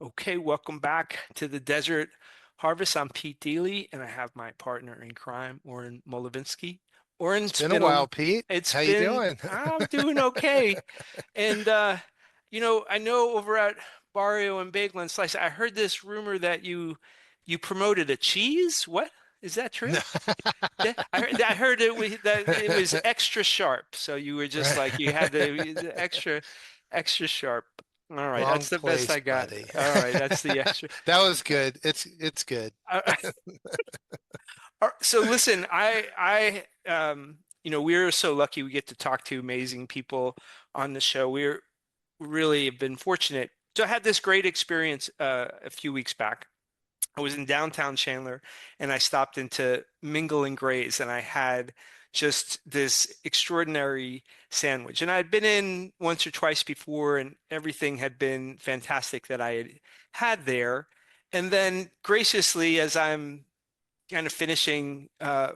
Okay, welcome back to the Desert Harvest. I'm Pete Deely, and I have my partner in crime, Oren Molovinsky. Oren, It's been a while, Pete. it's How you been, doing? I'm doing okay. And I know over at Barrio and Bagel and Slice, I heard this rumor that you promoted a cheese. What? Is that No. true? I heard that it was extra sharp. So you were just like you had the extra sharp. All right, Wrong that's the best place, I got. buddy. All right, that's the extra. That was good. It's good. Uh, so listen, we're so lucky we get to talk to amazing people on the show. We're really have been fortunate. So I had this great experience a few weeks back. I was in downtown Chandler and I stopped into Mingle and Graze and I had just this extraordinary sandwich. And I had been in once or twice before and everything had been fantastic that I had there. And then graciously, as I'm kind of finishing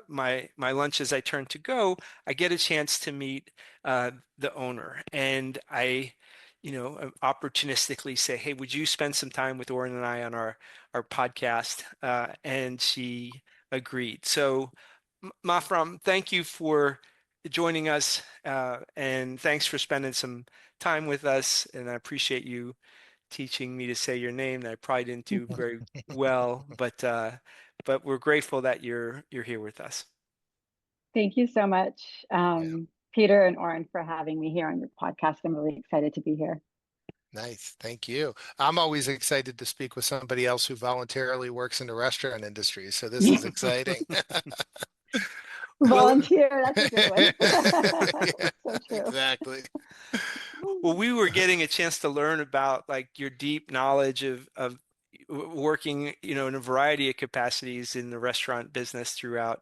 my lunch as I turn to go, I get a chance to meet the owner, and opportunistically say, "Hey, would you spend some time with Oren and I on our podcast?" And she agreed. So, Mahfam, thank you for joining us, and thanks for spending some time with us. And I appreciate you teaching me to say your name that I probably didn't do very well, but we're grateful that you're here with us. Thank you so much, Yeah, Peter and Oren, for having me here on your podcast. I'm really excited to be here. nice. Thank you. I'm always excited to speak with somebody else who voluntarily works in the restaurant industry. So this is exciting. Well, Volunteer, that's a good one. Yeah, So true. exactly. well, we were getting a chance to learn about like your deep knowledge of working, in a variety of capacities in the restaurant business throughout,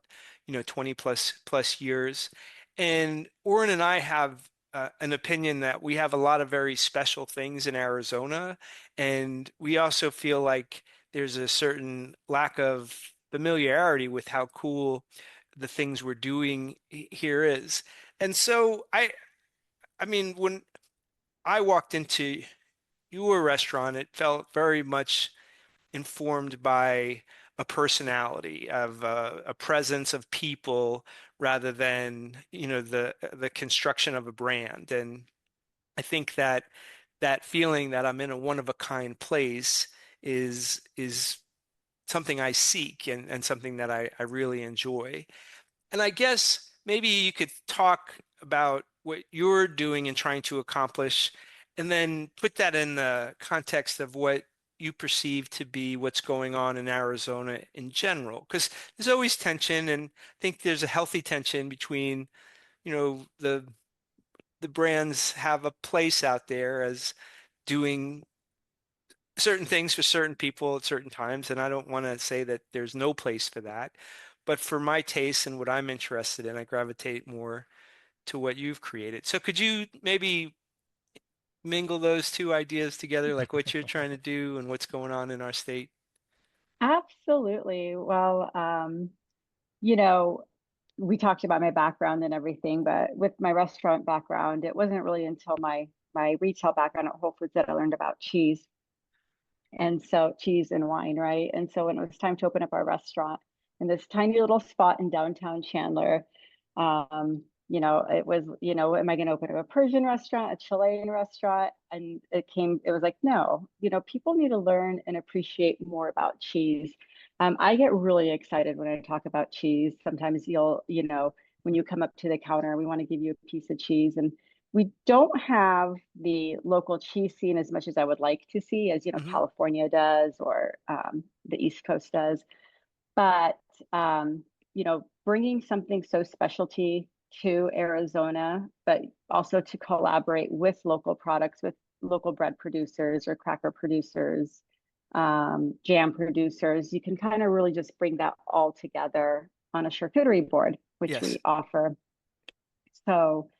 20 plus years. And Oren and I have an opinion that we have a lot of very special things in Arizona, and we also feel like there's a certain lack of familiarity with how cool the things we're doing here is. And so I mean, when I walked into your restaurant, it felt very much informed by a personality of a presence of people rather than, the construction of a brand. And I think that that feeling that I'm in a one of a kind place is something I seek and something that I really enjoy. And I guess maybe you could talk about what you're doing and trying to accomplish, and then put that in the context of what you perceive to be what's going on in Arizona in general. Because there's always tension, and I think there's a healthy tension between, the brands have a place out there as doing certain things for certain people at certain times, and I don't want to say that there's no place for that. But for my taste and what I'm interested in, I gravitate more to what you've created. So could you maybe mingle those two ideas together, like what you're trying to do and what's going on in our state? Absolutely. Well, you know, we talked about my background and everything, but with my restaurant background, it wasn't really until my retail background at Whole Foods that I learned about cheese. And so cheese and wine, right? And so when it was time to open up our restaurant in this tiny little spot in downtown Chandler, it was, am I going to open up a Persian restaurant, a Chilean restaurant? And it was like, no, people need to learn and appreciate more about cheese. I get really excited when I talk about cheese. Sometimes when you come up to the counter, we want to give you a piece of cheese. And we don't have the local cheese scene as much as I would like to see, as Hmm. California does or the East Coast does. But bringing something so specialty to Arizona, but also to collaborate with local products, with local bread producers or cracker producers, jam producers, you can kind of really just bring that all together on a charcuterie board, which Yes. we offer. So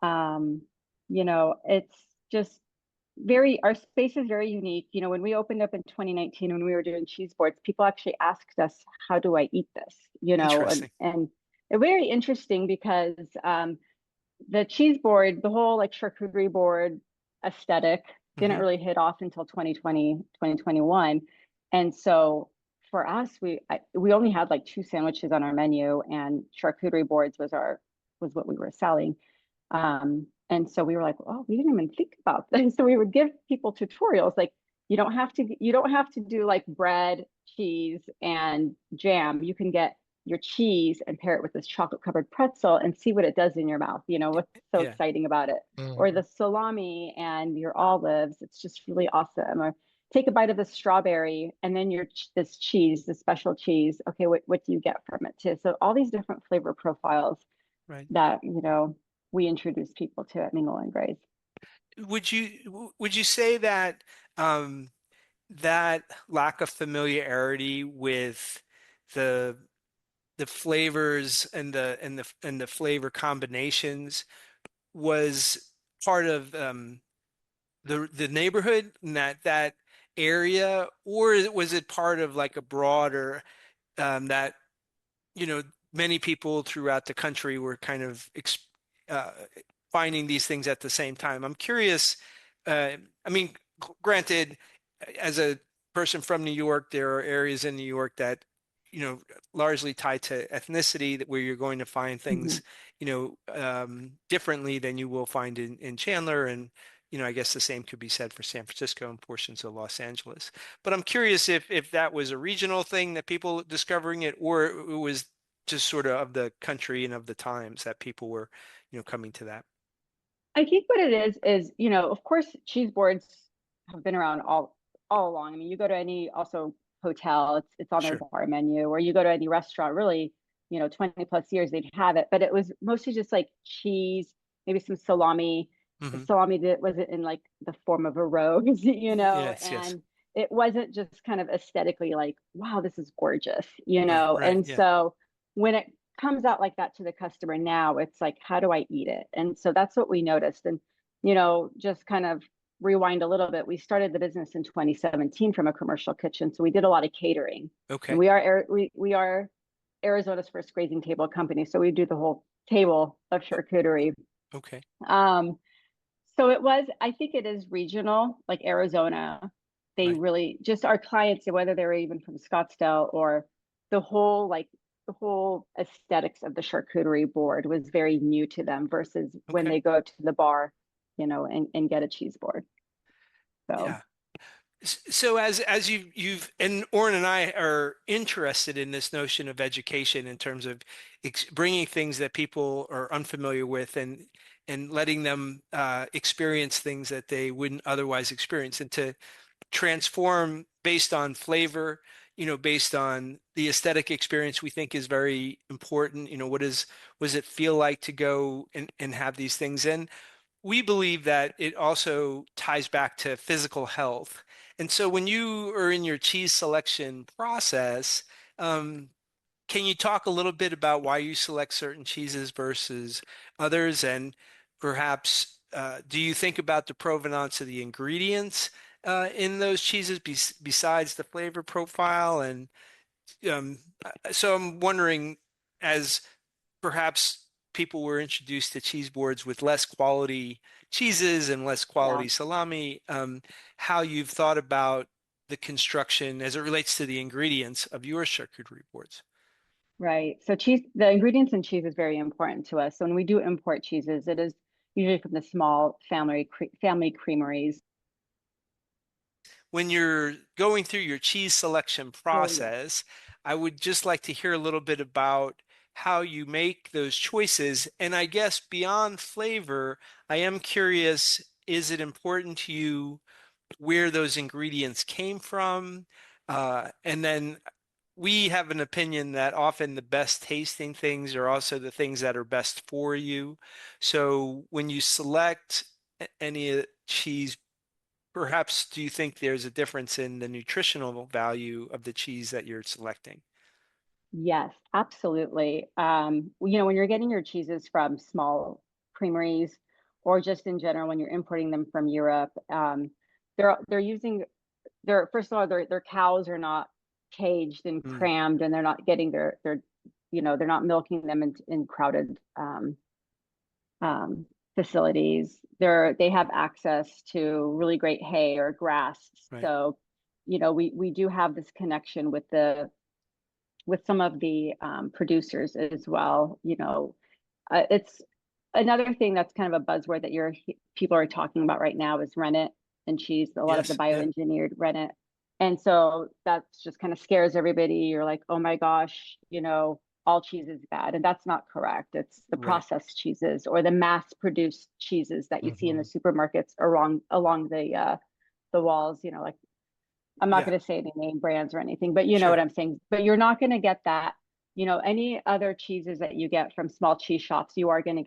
it's just our space is very unique. When we opened up in 2019, when we were doing cheese boards, people actually asked us, how do I eat this? Interesting. And it very interesting because the cheese board, the whole like charcuterie board aesthetic didn't really hit off until 2020, 2021. And so for us, we only had like 2 sandwiches on our menu, and charcuterie boards was what we were selling. And so we were like, oh, we didn't even think about this. So we would give people tutorials like, you don't have to do like bread, cheese, and jam. You can get your cheese and pair it with this chocolate covered pretzel and see what it does in your mouth. You know, what's so Yeah. exciting about it? Or Mhm. the salami and your olives. It's just really awesome. Or take a bite of the strawberry and then this cheese, this special cheese. Okay, what do you get from it too? So all these different flavor profiles Right. that, we introduce people to at Mingle and Graze. Would you say that that lack of familiarity with the the flavors and the flavor combinations was part of the neighborhood in that area, or was it part of like a broader that you know, many people throughout the country were kind of uh, finding these things at the same time. I'm curious. I mean, granted, as a person from New York, there are areas in New York that, largely tied to ethnicity that where you're going to find Mhm. things, differently than you will find in Chandler. And, I guess the same could be said for San Francisco and portions of Los Angeles. But I'm curious if that was a regional thing that people discovering it, or it was just sort of the country and of the times that people were, coming to that. I think what it is, of course, cheese boards have been around all along. I mean, you go to any also hotel, it's on their Sure. bar menu, or you go to any restaurant, really, 20 plus years they'd have it. But it was mostly just like cheese, maybe some salami. The Hmm. salami that wasn't in like the form of a rose, Yes, yes. and it wasn't just kind of aesthetically like, wow, this is gorgeous, Right, right. And Yeah. so when it comes out like that to the customer now, it's like, how do I eat it? And so that's what we noticed. And, just kind of rewind a little bit, we started the business in 2017 from a commercial kitchen. So we did a lot of catering. And Okay. we are Arizona's first grazing table company. So we do the whole table of O- charcuterie. Okay. Um, so I think it is regional, like Arizona. They Right. really just our clients, whether they're even from Scottsdale or the whole like the whole aesthetics of the charcuterie board was very new to them versus when Okay. they go to the bar, and get a cheese board. So Yeah. So as you've and Oren and I are interested in this notion of education in terms of bringing things that people are unfamiliar with and letting them experience things that they wouldn't otherwise experience, and to transform based on flavor, based on the aesthetic experience we think is very important. What does it feel like to go and have these things in? We believe that it also ties back to physical health. And so when you are in your cheese selection process, um, can you talk a little bit about why you select certain cheeses versus others? And perhaps, do you think about the provenance of the ingredients in those cheeses besides the flavor profile? And um, so I'm wondering, as perhaps people were introduced to cheese boards with less quality cheeses and less yeah. quality salami, how you've thought about the construction as it relates to the ingredients of your charcuterie boards. Right. So the ingredients in cheese is very important to us. So when we do import cheeses, it is usually from the small family creameries. When you're going through your cheese selection Oh yeah. process, I would just like to hear a little bit about how you make those choices. And I guess beyond flavor, I am curious, is it important to you where those ingredients came from? And then we have an opinion that often the best tasting things are also the things that are best for you. So when you select any cheese, perhaps do you think there's a difference in the nutritional value of the cheese that you're selecting? Yes, absolutely. When you're getting your cheeses from small creameries or just in general when you're importing them from Europe, they're using first of all their cows are not caged and Mm, crammed, and they're not getting they're not milking them in crowded um, facilities. They have access to really great hay or grass. Right. So, we do have this connection with some of the producers as well. It's another thing that's kind of a buzzword that people are talking about right now is rennet and cheese, a lot of the Yes. Yeah. bioengineered rennet. And so that's just kind of scares everybody. You're like, oh my gosh, all cheese is bad. And that's not correct. It's the Right. processed cheeses or the mass produced cheeses that you see in the Hmm. supermarkets along the walls, like I'm not Yeah. going to say any name brands or anything, but you know what Sure. I'm saying. But you're not going to get that, any other cheeses that you get from small cheese shops, you're going to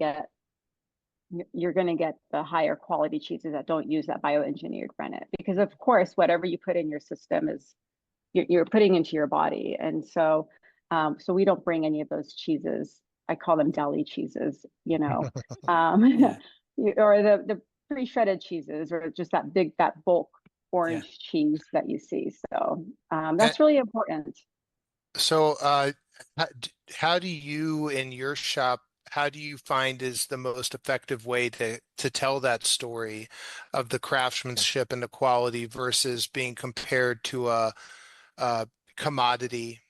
get the higher quality cheeses that don't use that bioengineered rennet. Because of course, whatever you put in your system is you're putting into your body. And so we don't bring any of those cheeses. I call them deli cheeses, Yeah. or the pre-shredded cheeses, or just that bulk Yeah. orange cheese that you see. So Uh, that's really important. So, how do you in your shop, how do you find is the most effective way to tell that story of the craftsmanship and the quality versus being compared to a commodity,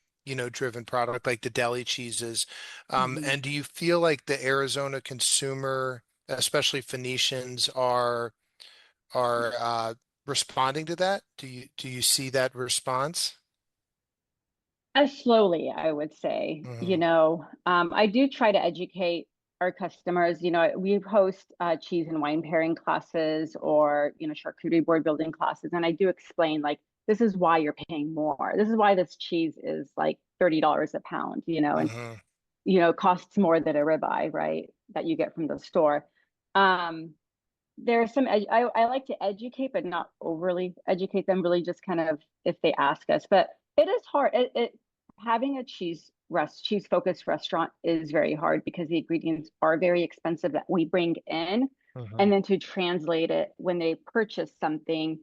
driven product like the deli cheeses? Mhm. And do you feel like the Arizona consumer, especially Phoenicians, are responding to that? Do you see that response? As slowly, I would say, Hmm. I do try to educate our customers. We host cheese and wine pairing classes or, charcuterie board building classes. And I do explain, like, this is why you're paying more. This is why this cheese is like $30 a pound, and, Hmm. costs more than a ribeye, right? That you get from the store. Um, there are I like to educate, but not overly educate them, really just kind of if they ask us. But it is hard. Having a cheese focused restaurant is very hard because the ingredients are very expensive that we bring in. Hmm. And then to translate it when they purchase something,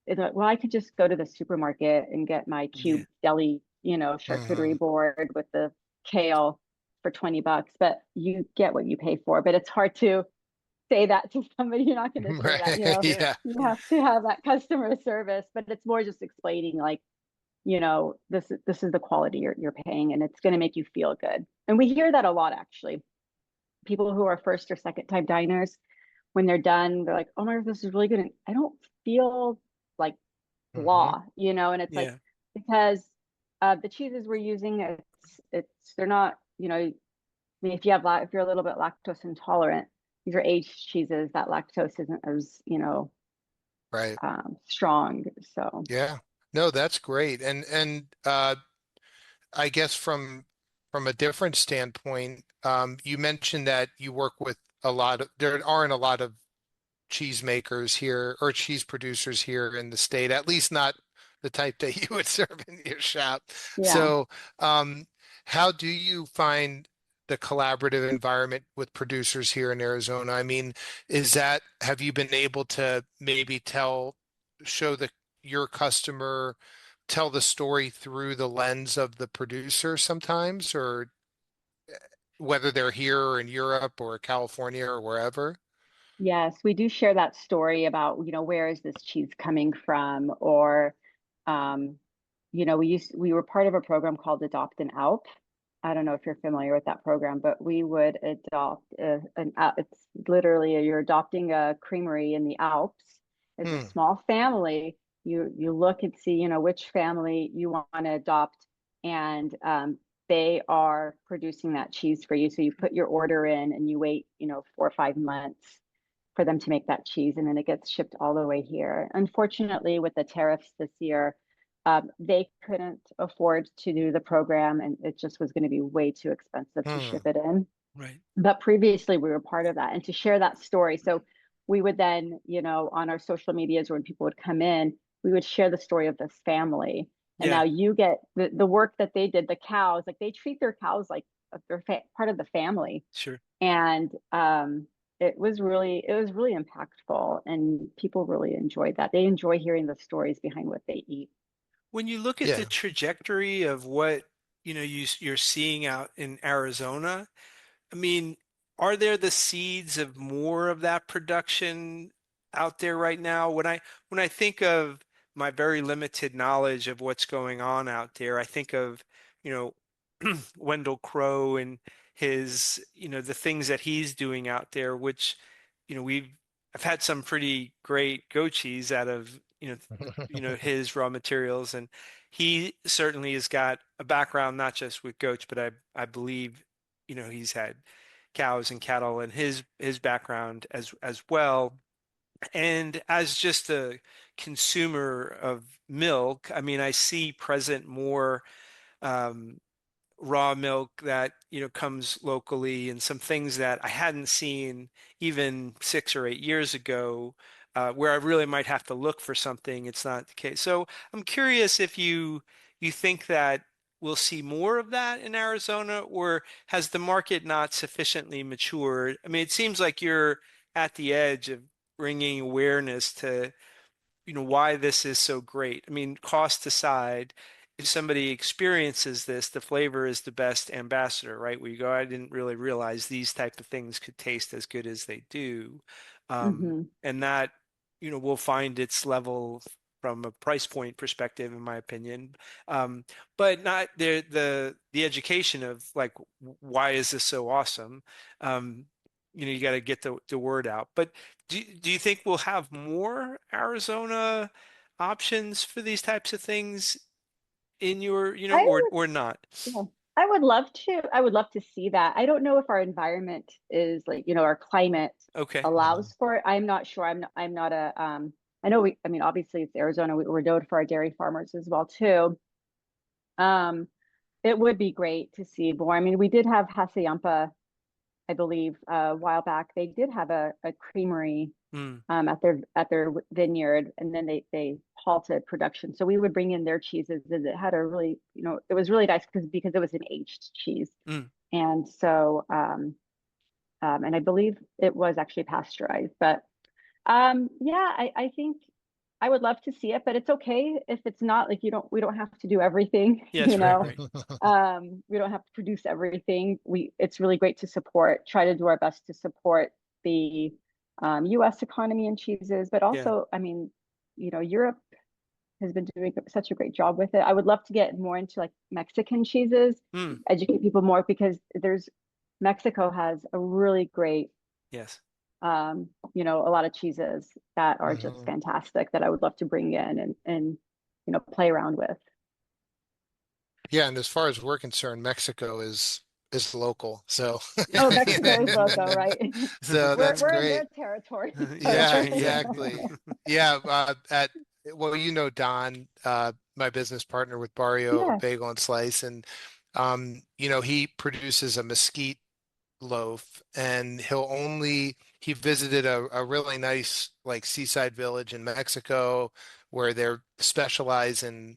it's like, well, I could just go to the supermarket and get my Yeah. cube deli, Hmm. charcuterie board with the kale for $20, but you get what you pay for. But it's hard to say that to somebody. You're not going to say that, Right. Yeah. Yeah. you Yeah. have to have that customer service, but it's more just explaining like, this is the quality you're paying and it's going to make you feel good. And we hear that a lot, actually. People who are first or second time diners, when they're done, they're like, oh my God, this is really good. And I don't feel like Hmm. blah, and it's like, Yeah. because the cheeses we're using, they're not, I mean, if you're a little bit lactose intolerant, these are aged cheeses that lactose isn't as, Right. strong. So Yeah. No, that's great. And I guess from a different standpoint, you mentioned that you work with there aren't a lot of cheese makers here or cheese producers here in the state, at least not the type that you would serve in your shop. yeah. So, um, how do you find the collaborative environment with producers here in Arizona? I mean, have you been able to maybe show your customer, tell the story through the lens of the producer sometimes, or whether they're here or in Europe or California or wherever? Yes, we do share that story about, where is this cheese coming from? Or, um, we were part of a program called Adopt-an-Alp. I don't know if you're familiar with that program, but we would adopt it's literally you're adopting a creamery in the Alps. It's a Hmm. small family. You look and see, which family you want to adopt, and they are producing that cheese for you. So you put your order in and you wait, 4 or 5 months for them to make that cheese, and then it gets shipped all the way here. Unfortunately, with the tariffs this year, they couldn't afford to do the program, and it just was going to be way too expensive to Hmm. ship it in. Right. But previously, we were part of that, and to share that story. So we would then, on our social medias, or when people would come in, we would share the story of this family. And Yeah. now you get the work that they did. The cows, like they treat their cows like they're part of the family, Sure. and it was really impactful, and people really enjoyed that. They enjoy hearing the stories behind what they eat. When you look at the Yeah. trajectory of what, you're seeing out in Arizona, I mean, are there the seeds of more of that production out there right now? When I think of my very limited knowledge of what's going on out there, I think of, you know, Wendell Crowe and his, the things that he's doing out there, which, I've had some pretty great goat cheese out of, his raw materials, and he certainly has got a background not just with goats, but I believe, he's had cows and cattle and his background as well. And as just a consumer of milk, I mean, I see present more um, raw milk that comes locally, and some things that I hadn't seen even 6 or 8 years ago, where I really might have to look for something. It's not the case. So I'm curious if you think that we'll see more of that in Arizona, or has the market not sufficiently matured? I mean, it seems like you're at the edge of bringing awareness to why this is so great. I mean, cost aside, if somebody experiences this, the flavor is the best ambassador, right? Where you go, I didn't really realize these type of things could taste as good as they do. And that, will find its level from a price point perspective, in my opinion. But not the education of like, why is this so awesome? Um, you got to get the word out. But do you think we'll have more Arizona options for these types of things in your, I or not? Yeah. I would love to see that. I don't know if our environment is like, our climate Okay. allows for it. I'm not sure. I'm not a I know I mean, obviously it's Arizona. We're known for our dairy farmers as well too. Um, it would be great to see more. I mean, we did have Hassayampa, I believe, a while back. They did have a creamery Mm, at their vineyard, and then they halted production. So we would bring in their cheeses, and it had a really, it was really nice because it was an aged cheese, mm. and so and I believe it was actually pasteurized. But yeah, I think I would love to see it, but it's okay if it's not. Like, we don't have to do everything, Yes, right, right. we don't have to produce everything. It's really great to try to do our best to support the US economy and cheeses, but Yeah. also, I mean, Europe has been doing such a great job with it. I would love to get more into like Mexican cheeses, Mm, educate people more, because Mexico has a really great, yes. a lot of cheeses that are just Mhm. fantastic that I would love to bring in and play around with. Yeah, and as far as we're concerned, Mexico is local. So Oh, Mexico is local, right? so We're that's we're in their great. territory, That's Yeah, so right. Yeah. exactly. Yeah, at well, Don, my business partner with Barrio yeah. Bagel and Slice, and he produces a mesquite loaf, and he visited a really nice like seaside village in Mexico where they're specialized in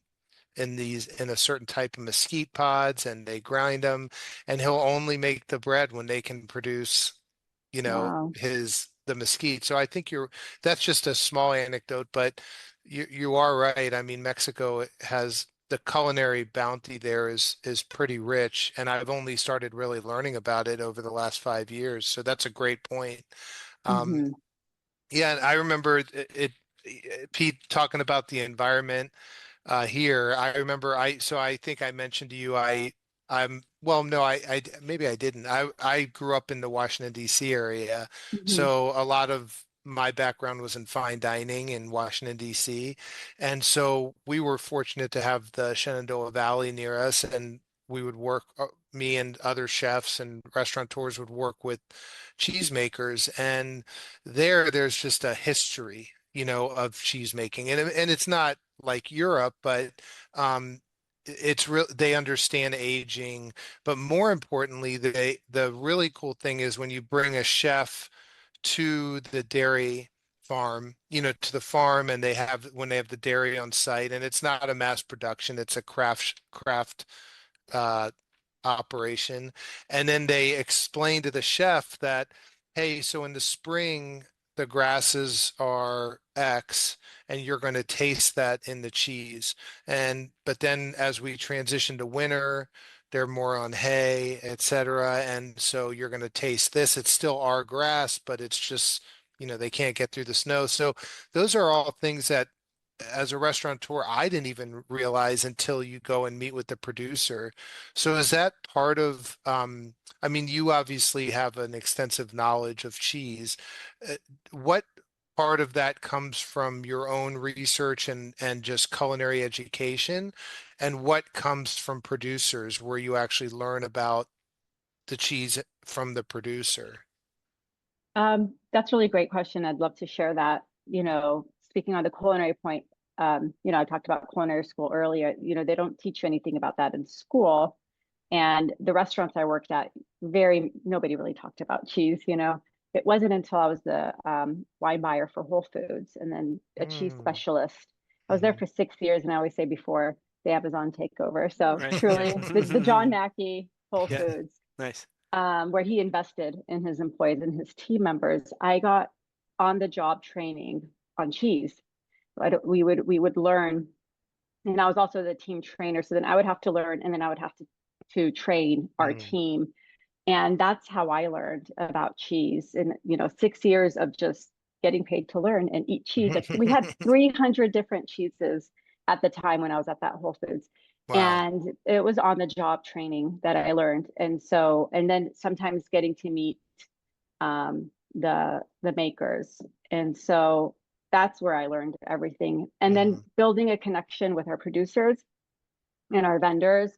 a certain type of mesquite pods, and they grind them, and he'll only make the bread when they can produce Wow. the mesquite. So I think that's just a small anecdote, but you are right. I mean, Mexico has the culinary bounty there is pretty rich, and I've only started really learning about it over the last 5 years. So that's a great point. Um, Hmm. yeah, and I remember Pete talking about the environment here. I remember so I think I mentioned to you well, no, maybe I didn't. I grew up in the Washington D.C. area, Hmm. so a lot of my background was in fine dining in Washington D.C. And so we were fortunate to have the Shenandoah Valley near us, and we would work me and other chefs and restaurateurs would work with cheesemakers, and there's just a history, of cheese making, and it's not like Europe, but um, it's real. They understand aging, but more importantly, the really cool thing is when you bring a chef to the dairy farm, to the farm, and when they have the dairy on site, and it's not a mass production, it's a craft uh, operation. And then they explain to the chef that, hey, so in the spring, the grasses are X, and you're going to taste that in the cheese. But then as we transition to winter, they're more on hay, etc. And so you're going to taste this. It's still our grass, but it's just, they can't get through the snow. So those are all things that as a restaurateur, I didn't even realize until you go and meet with the producer. So is that part of, I mean, you obviously have an extensive knowledge of cheese. Uh, What part of that comes from your own research and just culinary education? And what comes from producers where you actually learn about the cheese from the producer? That's a really great question. I'd love to share that. Speaking on the culinary point, I talked about culinary school earlier. They don't teach you anything about that in school. And the restaurants I worked at, nobody really talked about cheese. It wasn't until I was the wine buyer for Whole Foods and then a cheese Mm, specialist. I was there mhm. for 6 years, and I always say before the Amazon takeover. So Right. Yeah. truly, the John Mackey Whole Yeah. Foods, Nice. where he invested in his employees and his team members, I got on the job training on cheese. We would learn, and I was also the team trainer. So then I would have to learn, and then I would have to train our Mm. team, and that's how I learned about cheese. And 6 years of just getting paid to learn and eat cheese. Like we had 300 different cheeses at the time when I was at that Whole Foods. Wow. And it was on the job training that I learned. And then sometimes getting to meet the makers. And so that's where I learned everything. And then Mhm. building a connection with our producers and our vendors,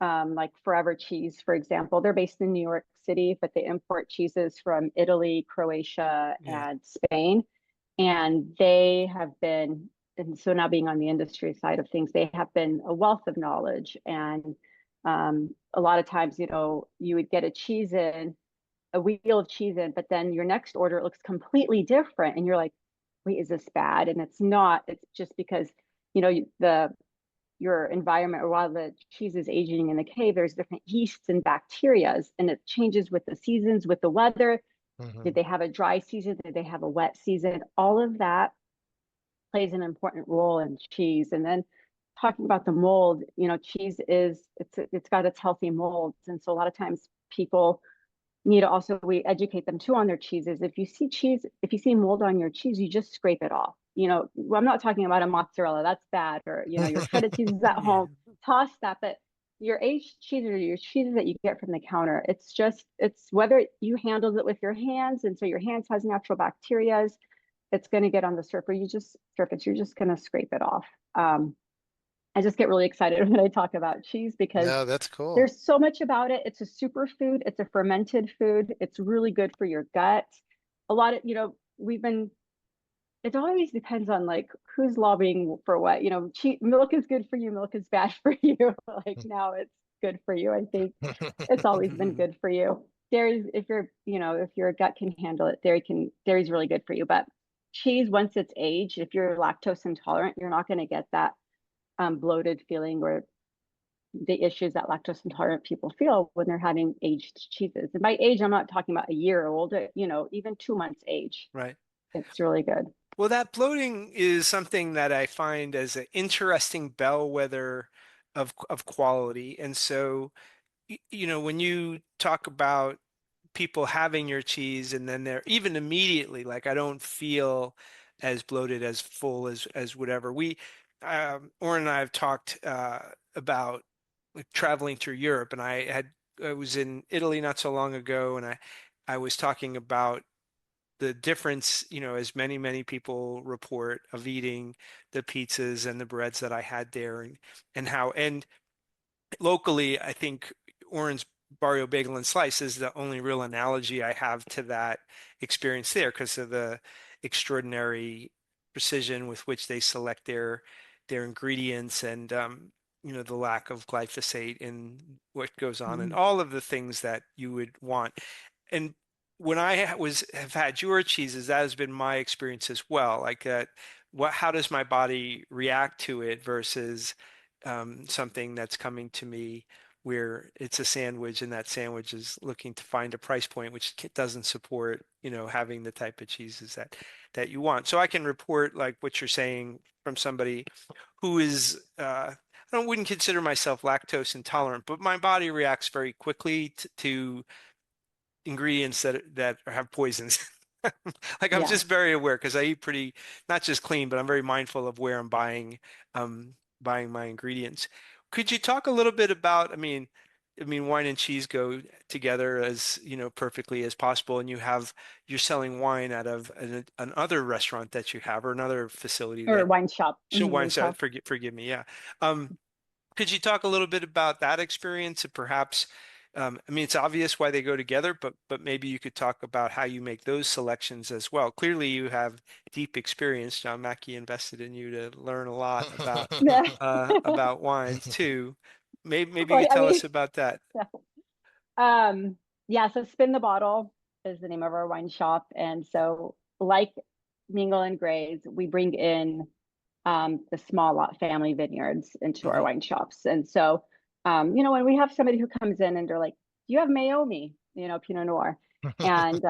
like Forever Cheese, for example. They're based in New York City, but they import cheeses from Italy, Croatia, Yeah. and Spain. And they have been, and so now being on the industry side of things, they have been a wealth of knowledge. And a lot of times, you would get a wheel of cheese in, but then your next order looks completely different. And you're like, wait, is this bad? And it's not. It's just because, the your environment, or while the cheese is aging in the cave, there's different yeasts and bacterias, and it changes with the seasons, with the weather. Did Mhm. they have a dry season? Did they have a wet season? All of that plays an important role in cheese. And then talking about the mold, cheese it's got its healthy molds, and so a lot of times people need to also, we educate them too on their cheeses. If you see mold on your cheese, you just scrape it off. Well, I'm not talking about a mozzarella, that's bad, or your shredded cheeses at Yeah. home, toss that. But your aged cheeses, or your cheeses that you get from the counter, it's whether you handled it with your hands, and so your hands has natural bacteria, it's going to get on the surface. You're just going to scrape it off. I just get really excited when I talk about cheese because No, that's cool. there's so much about it. It's a superfood. It's a fermented food. It's really good for your gut. A lot of, it always depends on like who's lobbying for what. Milk is good for you. Milk is bad for you. Like now it's good for you. I think it's always been good for you. Dairy, if your gut can handle it, dairy's really good for you. But cheese, once it's aged, if you're lactose intolerant, you're not going to get that bloated feeling or the issues that lactose intolerant people feel when they're having aged cheeses. And by age, I'm not talking about a year old, even 2 months age. Right. It's really good. Well, that bloating is something that I find as an interesting bellwether of quality. And so, when you talk about people having your cheese and then they're even immediately like, I don't feel as bloated, as full as whatever. Oren and I have talked about like traveling through Europe, and I was in Italy not so long ago, and I was talking about the difference, as many people report, of eating the pizzas and the breads that I had there, and locally, I think Oren's Barrio Bagel and Slice is the only real analogy I have to that experience there because of the extraordinary precision with which they select their ingredients, and the lack of glyphosate in what goes on, and Mm. all of the things that you would want. And when I have had your cheeses, that has been my experience as well. Like that, how does my body react to it versus something that's coming to me where it's a sandwich, and that sandwich is looking to find a price point which doesn't support, having the type of cheeses that you want. So I can report like what you're saying from somebody who is I wouldn't consider myself lactose intolerant, but my body reacts very quickly to ingredients that have poisons. Like I'm Yeah. just very aware because I eat pretty, not just clean, but I'm very mindful of where I'm um, buying my ingredients. Could you talk a little bit about, I mean, wine and cheese go together as, perfectly as possible, and you're selling wine out of another restaurant that you have or another facility Or that, wine shop, so wine, so retail. forgive me, yeah. Um, could you talk a little bit about that experience and perhaps, it's obvious why they go together, but maybe you could talk about how you make those selections as well. Clearly, you have deep experience. John Mackey invested in you to learn a lot Yeah. about wines too. Maybe you Well, could I tell mean, us about that. yeah. Um, yeah, so Spin the Bottle is the name of our wine shop. And so, like Mingle and Graze, we bring in the small lot family vineyards into our Hmm. wine shops. And so, when we have somebody who comes in and they're like, "Do you have Maomi, Pinot Noir?" And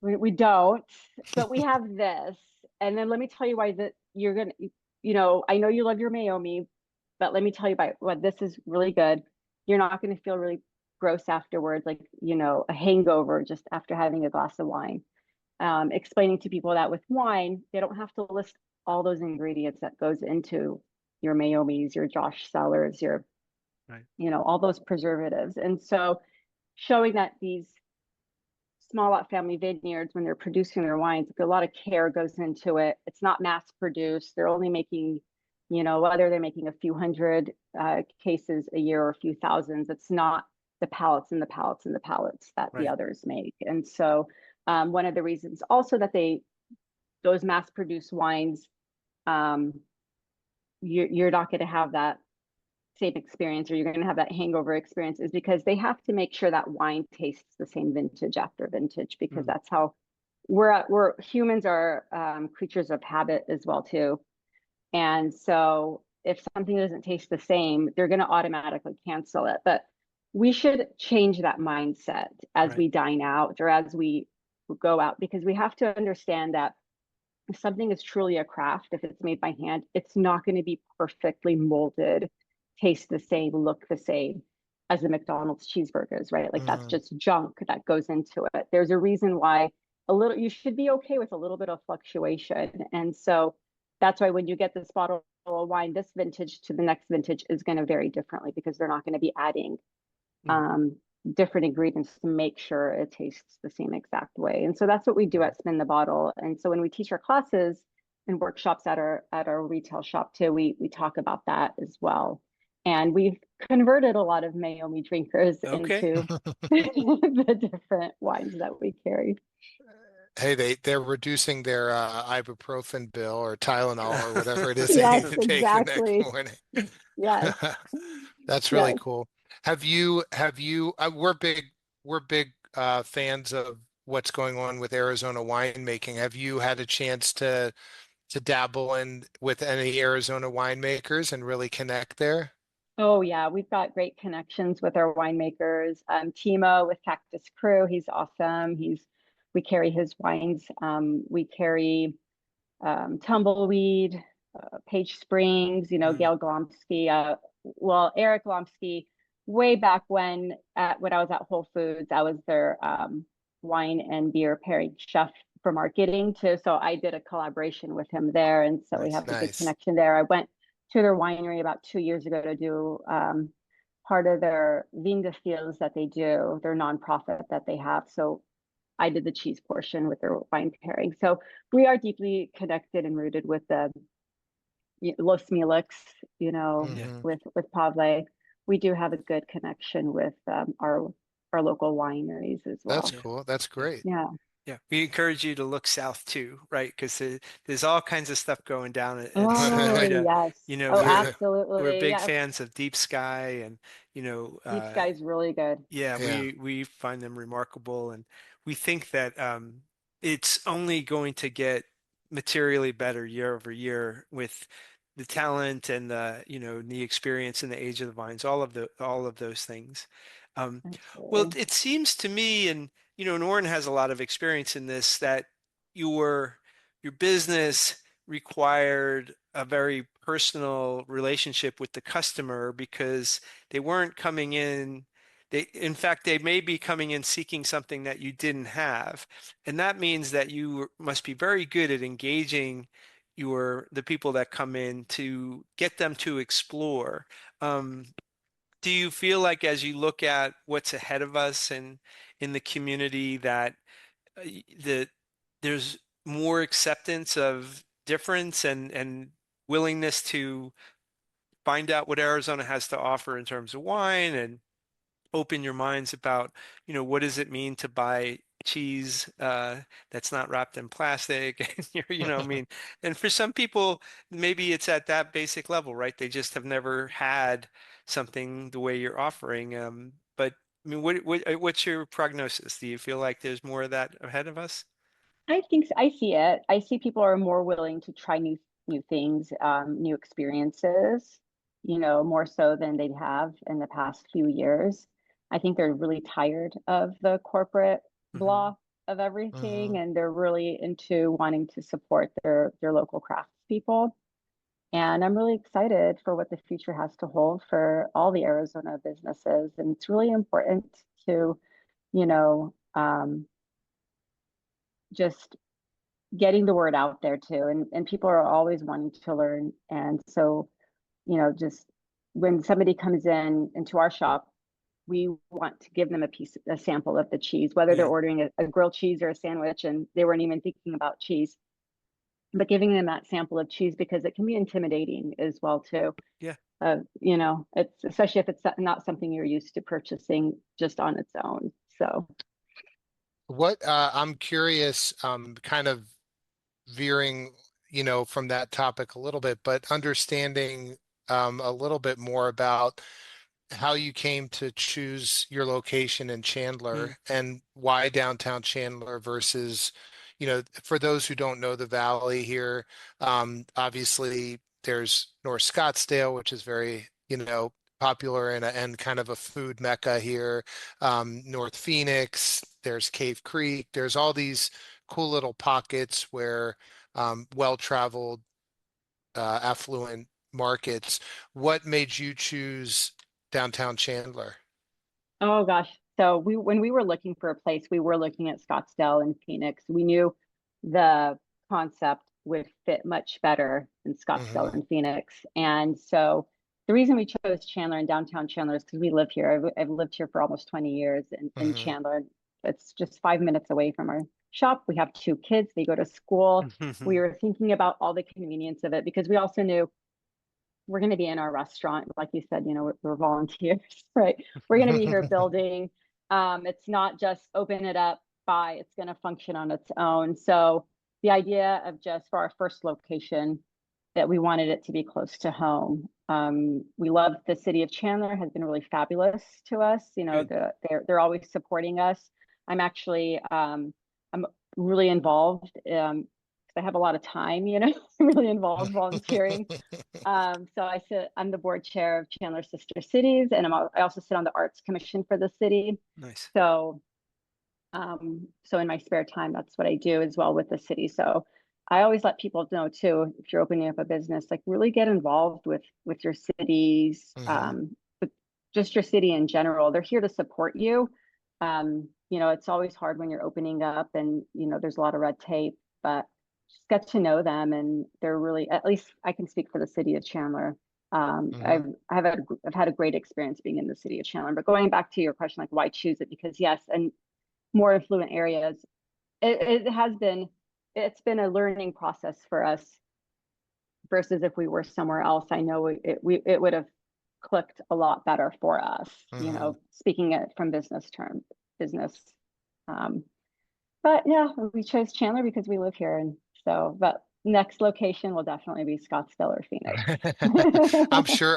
we don't, but we have this. And then let me tell you why that you're gonna, I know you love your Maomi, but let me tell you about what this is really good. You're not going to feel really gross afterwards, like, a hangover just after having a glass of wine. Explaining to people that with wine, they don't have to list all those ingredients that goes into your Maomis, your Josh Cellars, your, Right. all those preservatives. And so showing that these small lot family vineyards, when they're producing their wines, a lot of care goes into it. It's not mass produced. They're only making, whether they're making a few hundred cases a year or a few thousands, it's not the pallets and the pallets and the pallets that the Right. others make. And so one of the reasons also that those mass produced wines, um, you're not going to have that same experience, or you're going to have that hangover experience, is because they have to make sure that wine tastes the same vintage after vintage, because Mm. that's how we're humans are creatures of habit as well too. And so if something doesn't taste the same, they're going to automatically cancel it. But we should change that mindset as Right. we dine out or as we go out, because we have to understand that if something is truly a craft, if it's made by hand, it's not going to be perfectly molded, taste the same, look the same as the McDonald's cheeseburgers, right? Like that's Mm. just junk that goes into it. There's a reason why you should be okay with a little bit of fluctuation. And so that's why when you get this bottle of wine, this vintage to the next vintage is going to vary differently, because they're not going to be adding Mm. um, different ingredients to make sure it tastes the same exact way. And so that's what we do at Spin the Bottle. And so when we teach our classes and workshops at our retail shop too, we talk about that as well. And we've converted a lot of Mayomi drinkers Okay. into the different wines that we carry. Hey, they're reducing their ibuprofen bill or Tylenol or whatever it is they Yes, need to take the next exactly. morning. Yes, That's really yes. cool. We're big fans of what's going on with Arizona winemaking. Have you had a chance to dabble in with any Arizona winemakers and really connect there? Oh yeah, we've got great connections with our winemakers. Timo with Cactus Crew, he's awesome. We carry his wines. We carry Tumbleweed, Page Springs, Mm. Gail Glomsky. Well, Eric Glomsky, way back when I was at Whole Foods, I was their wine and beer pairing chef for marketing too. So I did a collaboration with him there, and so we Nice. have a good Nice. connection there. I went to their winery about 2 years ago to do part of their Vinda Fields that they do, their nonprofit that they have. So I did the cheese portion with their wine pairing. So we are deeply connected and rooted with the Los Milix, Yeah. Hmm. with Pavle. We do have a good connection with our local wineries as That's well. Yeah. cool. That's Yeah. great. Yeah. Yeah, we encourage you to look south too, right? Because there's all kinds of stuff going down in Oh, Florida. yes. You know, Oh, we're absolutely. big Yes. fans of Deep Sky, and you know, Deep Sky is really good. yeah, Yeah. we find them remarkable, and we think that it's only going to get materially better year over year with the talent and the experience and the age of the vines, all of those things. Well, Absolutely. it seems to me, and Oren has a lot of experience in this, that your your business required a very personal relationship with the customer because they weren't coming in. In fact, they may be coming in seeking something that you didn't have. And that means that you must be very good at engaging the people that come in to get them to explore. Um, do you feel like as you look at what's ahead of us and in the community that that there's more acceptance of difference and willingness to find out what Arizona has to offer in terms of wine and open your minds about, what does it mean to buy cheese that's not wrapped in plastic? And I mean, and for some people, maybe it's at that basic level, right? They just have never had something the way you're offering. But I mean, what's your prognosis? Do you feel like there's more of that ahead of us? I think I see it. I see people are more willing to try new things, new experiences, more so than they have in the past few years. I think they're really tired of the corporate Hmm. blah of everything, Mhm. and they're really into wanting to support their local craftspeople. And I'm really excited for what the future has to hold for all the Arizona businesses. And it's really important to, you know, just getting the word out there too. And people are always wanting to learn. And so, just when somebody comes into our shop, we want to give them a sample of the cheese, whether they're Yeah, ordering a grilled cheese or a sandwich and they weren't even thinking about cheese, but giving them that sample of cheese because it can be intimidating as well too. yeah. It's especially if it's not something you're used to purchasing just on its own. So I'm curious, kind of veering, from that topic a little bit, but understanding a little bit more about how you came to choose your location in Mm, Chandler and why downtown Chandler versus, for those who don't know the valley here, obviously there's North Scottsdale, which is very, popular and kind of a food mecca here. North Phoenix, there's Cave Creek, there's all these cool little pockets where well-traveled, affluent markets. What made you choose downtown Chandler? oh gosh. So when we were looking for a place, we were looking at Scottsdale and Phoenix. We knew the concept would fit much better in Hmm. Scottsdale and Phoenix. And so the reason we chose Chandler and downtown Chandler is because we live here. I've lived here for almost 20 years in Hmm. Chandler. It's just 5 minutes away from our shop. We have two kids, they go to school. We were thinking about all the convenience of it because we also knew we're going to be in our restaurant. Like you said, we're volunteers, right? We're going to be here building. It's not just open it up, buy, it's going to function on its own. So the idea of just for our first location that we wanted it to be close to home. We love the city of Chandler has been really fabulous to us. Good. They're always supporting us. I'm actually I'm really involved. I have a lot of time, I'm really involved volunteering. I'm the board chair of Chandler Sister Cities, and I also sit on the Arts Commission for the city. Nice. So, so in my spare time, that's what I do as well with the city. So I always let people know too, if you're opening up a business, like really get involved with your cities, Hmm. with just your city in general. They're here to support you. It's always hard when you're opening up, and there's a lot of red tape, but just get to know them, and they're really, at least I can speak for the city of Chandler. Hmm. I've had a great experience being in the city of Chandler. But going back to your question, like why choose it? Because yes, and more affluent areas, it has been it's been a learning process for us versus if we were somewhere else. I know it would have clicked a lot better for us. Hmm. Speaking it from business. Um, but yeah, we chose Chandler because we live here, and so. But next location will definitely be Scottsdale or Phoenix.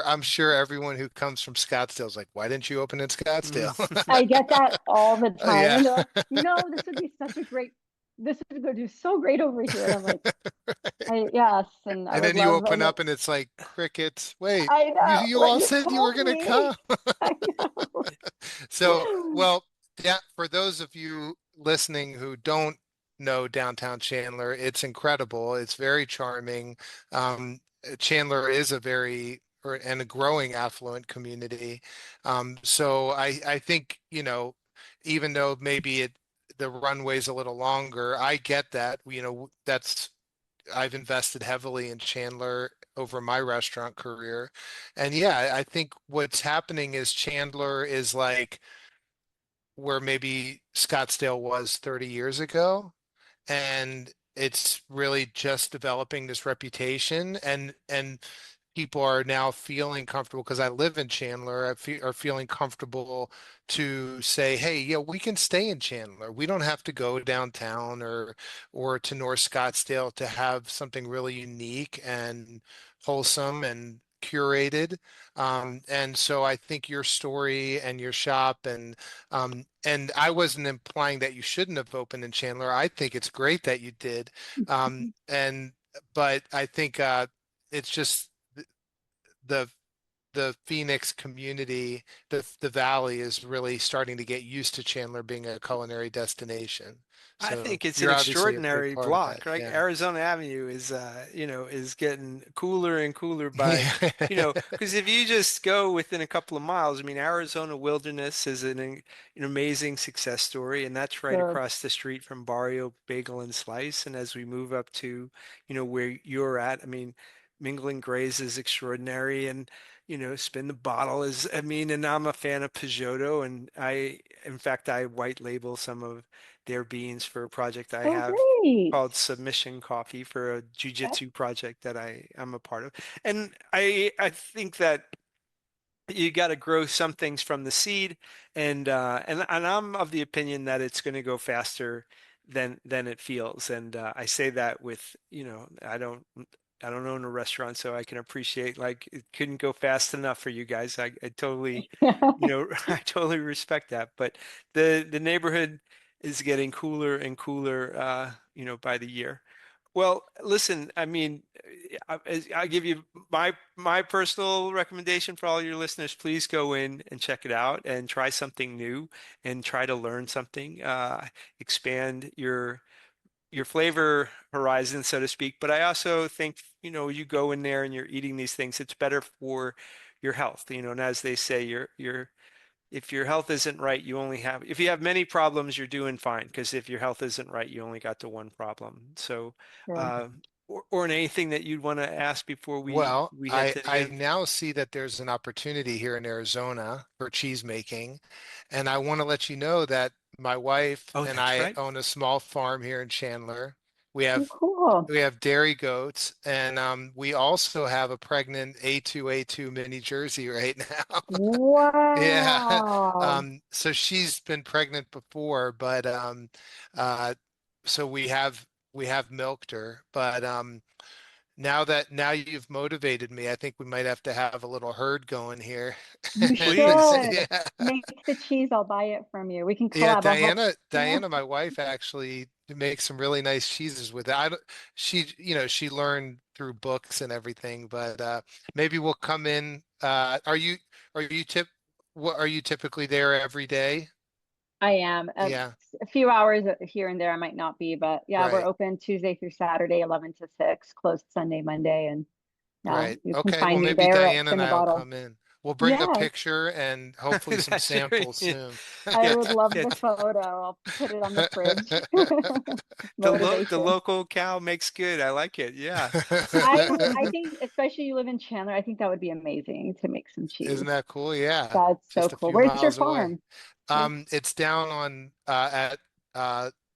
I'm sure everyone who comes from Scottsdale is like, why didn't you open in Scottsdale? I get that all the time, Yeah. and they're like, this would be such a great. This would go do so great over here, and I'm like, yes, and I And would then you love. open up and it's like crickets. Wait, I you know, you but all you said you were told gonna me. come. I know. So, well, yeah, for those of you listening who don't know downtown Chandler, it's incredible. It's very charming. Chandler is a very and a growing affluent community. So I think, even though maybe the runway's a little longer, I get that. I've invested heavily in Chandler over my restaurant career. And yeah, I think what's happening is Chandler is like where maybe Scottsdale was 30 years ago, and it's really just developing this reputation, and people are now feeling comfortable because I live in Chandler. Are feeling comfortable to say, "Hey, yeah, we can stay in Chandler. We don't have to go downtown or to North Scottsdale to have something really unique and wholesome and curated." And so I think your story and your shop and I wasn't implying that you shouldn't have opened in Chandler. I think it's great that you did. And but I think it's just the the Phoenix community, the Valley is really starting to get used to Chandler being a culinary destination. I So think it's an you're obviously a big extraordinary part of that. block, right? Yeah. Arizona Avenue is, is getting cooler and cooler by, Yeah. because if you just go within a couple of miles, I mean, Arizona Wilderness is an amazing success story, and that's right Sure. across the street from Barrio Bagel and Slice. And as we move up to, where you're at, I mean, Mingling Graze is extraordinary, and Spin the Bottle is, I mean, and I'm a fan of Peugeot, and in fact, I white label some of their beans for a project I Oh, have great. called Submission Coffee for a Okay. jujitsu project that I'm a part of. And I think that you got to grow some things from the seed, and I'm of the opinion that it's going to go faster than it feels. And I say that with, I don't own a restaurant, so I can appreciate, like, it couldn't go fast enough for you guys. I totally, I totally respect that. But the neighborhood is getting cooler and cooler, by the year. Well, listen, I mean, I give you my personal recommendation for all your listeners. Please go in and check it out and try something new and try to learn something, expand your flavor horizon, so to speak. But I also think, you go in there and you're eating these things, it's better for your health, and as they say, your if your health isn't right, if you have many problems, you're doing fine. Because if your health isn't right, you only got the one problem. So, Sure. uh, or anything that you'd want to ask before we Well, we head I to the I end. now see that there's an opportunity here in Arizona for cheese making, and I want to let you know that my wife Oh, and that's I right. own a small farm here in Chandler. We Oh, have cool. we have dairy goats, and we also have a pregnant A2 mini Jersey right now. Yeah. Wow. So she's been pregnant before, but uh so we have milked her, but now you've motivated me. I think we might have to have a little herd going here. You And Please. should yeah. make the cheese. I'll buy it from you. We can Yeah, collab. I'll help. Yeah. Diana, my wife actually makes some really nice cheeses with it. I don't, she learned through books and everything, but maybe we'll come in. Are you typically there every day? I am. Yeah, A few hours here and there I might not be, but yeah, we're right, open Tuesday through Saturday, 11 to 6, closed Sunday, Monday, and yeah, right. you can Okay, well find me maybe there at Diana Spin and the I will Bottle. come in. We'll bring a Yes, picture and hopefully some That's right. samples soon. I Yeah. would love Yeah, the photo. I'll put it on the fridge. the Motivation. local cow makes good. I like it. Yeah. I think especially you live in Chandler, I think that would be amazing to make some Isn't cheese. that cool? Yeah. That's so Just a cool. few Where's your miles away. farm? Where's It's down on at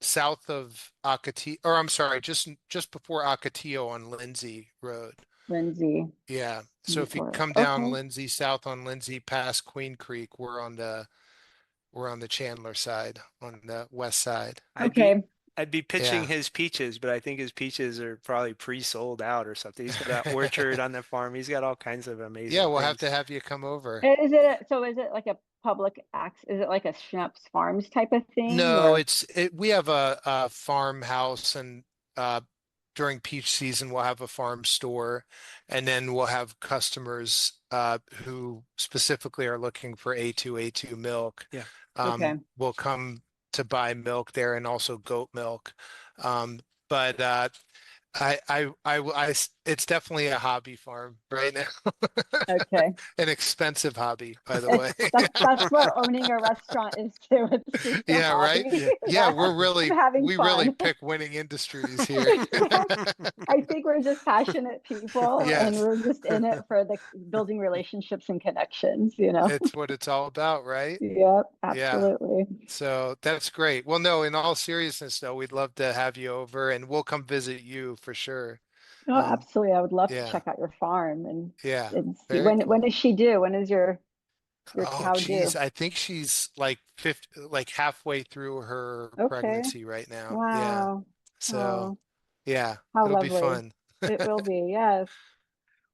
south of Ocotillo, or I'm sorry, just before Ocotillo on Lindsay Road. Lindsay? Yeah. So if you Newport. come down Okay. Lindsay, south on Lindsay past Queen Creek, we're on the Chandler side, on the west side. I'd be Okay. I'd be pitching Yeah. his peaches, but I think his peaches are probably pre-sold out or something. He's got an orchard on the farm. He's got all kinds of Yeah, amazing we'll have to things. have you come over. Is it like a public access? Is it like a Schnupp's Farms type of thing No, where we have a farmhouse, and uh during peach season we'll have a farm store, and then we'll have customers who specifically are looking for A2 milk Yeah. okay. will come to buy milk there, and also goat milk. But It's definitely a hobby farm right now. Okay. An expensive hobby, by the way. It's that's what owning a restaurant is too. It's just a Yeah, right. hobby. Yeah, Yeah. I'm having we really fun. pick winning industries here. Yeah. I think we're just passionate people and Yes, we're just in it for the building relationships and connections, you know? it's what it's all about, right? Yep, Yeah. absolutely. So that's great. Well, no, in all seriousness, though, we'd love to have you over and we'll come visit you for sure. No, Um, absolutely. I would love to yeah, check out your farm yeah, and see very when cool. does she do? When is your Oh, cow geez, due? I think she's like 50, like halfway through her Okay. pregnancy right now. Yeah. Wow. So, Oh, yeah, how it'll be lovely. fun. It will be. Yes.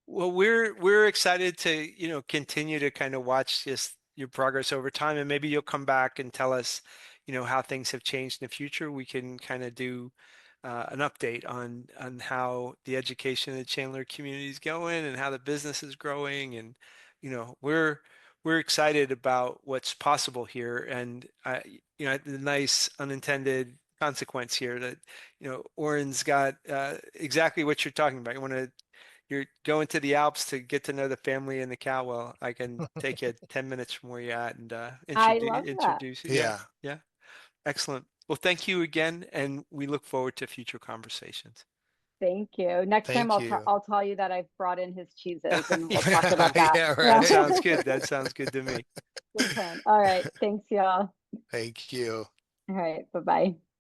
Well, we're excited to, continue to kind of watch just your progress over time, and maybe you'll come back and tell us, how things have changed in the future. We can kind of do an update on how the education in the Chandler community is going and how the business is growing, and we're excited about what's possible here, and the nice unintended consequence here that Oren's got exactly what you're talking about. You're going to the Alps to get to know the family and the cow. Well, I can take you 10 minutes from where you're at and I introduce love that. introduce you. Yeah, Yeah. yeah. Excellent. Well, thank you again, and we look forward to future conversations. Thank you. Next time Thank you. I'll tell you that I've brought in his cheeses and we'll talk about that. Yeah, Yeah. That right. sounds good. That sounds good to me. Good plan. All right. Thanks, y'all. Thank you. All right. Bye-bye.